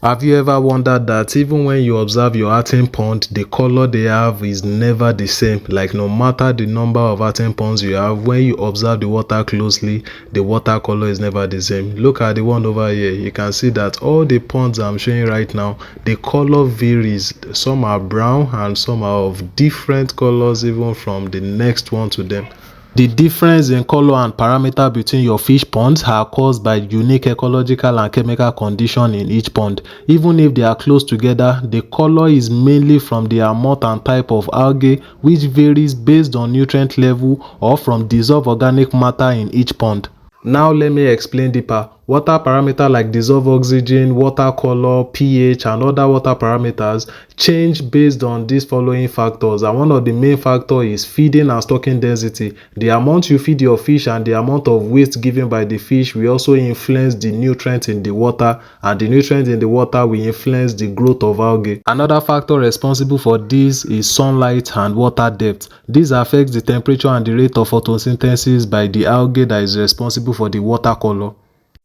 Have you ever wondered that even when you observe your Arten pond, the color they have is never the same? Like no matter the number of Arten ponds you have, when you observe the water closely, the water color is never the same. Look at the one over here. You can see that all the ponds I'm showing right now, the color varies. Some are brown and some are of different colors even from the next one to them. The difference in color and parameter between your fish ponds are caused by unique ecological and chemical condition in each pond. Even if they are close together, the color is mainly from the amount and type of algae, which varies based on nutrient level or from dissolved organic matter in each pond. Now let me explain deeper. Water parameter like dissolved oxygen, water color, pH and other water parameters change based on these following factors, and one of the main factors is feeding and stocking density. The amount you feed your fish and the amount of waste given by the fish will also influence the nutrients in the water, and the nutrients in the water will influence the growth of algae. Another factor responsible for this is sunlight and water depth. This affects the temperature and the rate of photosynthesis by the algae that is responsible for the water color.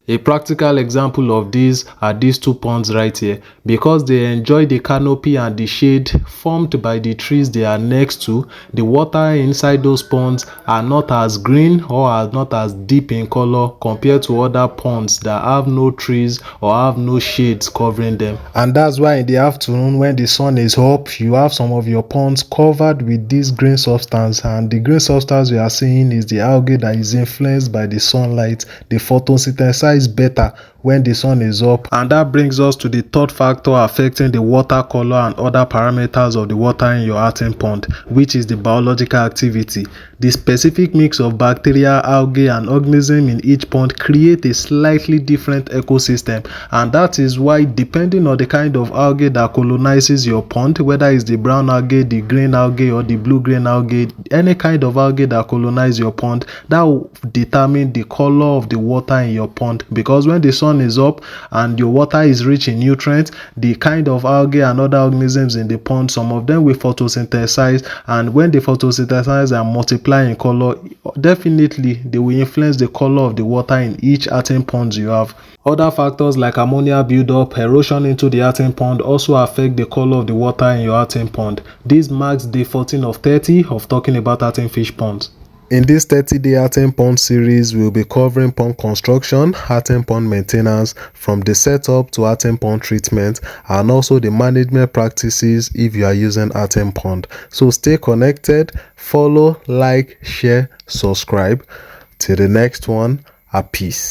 A practical example of this are these two ponds right here. Because they enjoy the canopy and the shade formed by the trees they are next to, the water inside those ponds are not as green or are not as deep in color compared to other ponds that have no trees or have no shades covering them. And that's why in the afternoon when the sun is up, you have some of your ponds covered with this green substance, and the green substance we are seeing is the algae that is influenced by the sunlight. The photosynthesize better when the sun is up. And that brings us to the third factor affecting the water color and other parameters of the water in your Arten pond, which is the biological activity. The specific mix of bacteria, algae and organisms in each pond create a slightly different ecosystem, and that is why depending on the kind of algae that colonizes your pond, whether it's the brown algae, the green algae or the blue-green algae, any kind of algae that colonize your pond, that will determine the color of the water in your pond. Because when the sun is up and your water is rich in nutrients, the kind of algae and other organisms in the pond, some of them will photosynthesize, and when they photosynthesize and multiply in color, definitely they will influence the color of the water in each Arten pond you have. Other factors like ammonia buildup, erosion into the Arten pond also affect the color of the water in your Arten pond. This marks day 14 of 30 of talking about Arten fish ponds. In this 30-day Arten pond series, we'll be covering pond construction, Arten pond maintenance, from the setup to Arten pond treatment, and also the management practices if you are using Arten pond. So stay connected, follow, like, share, subscribe. Till the next one, a peace.